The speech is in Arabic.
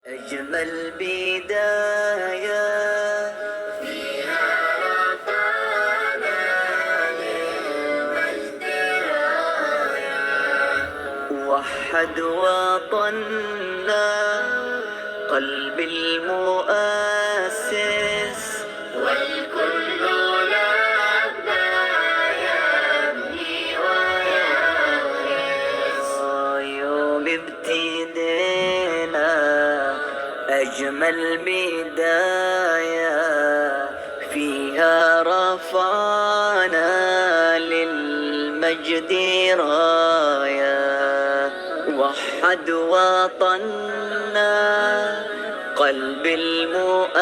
أجمل بداية فيها رفعنا للمجد راية، وحد وطننا قلب المؤسس، والكل لبى يبني ويورث. يوم ابتدينا أجمل بداية فيها رفعنا للمجد راية، وحد وطننا قلب المؤسس،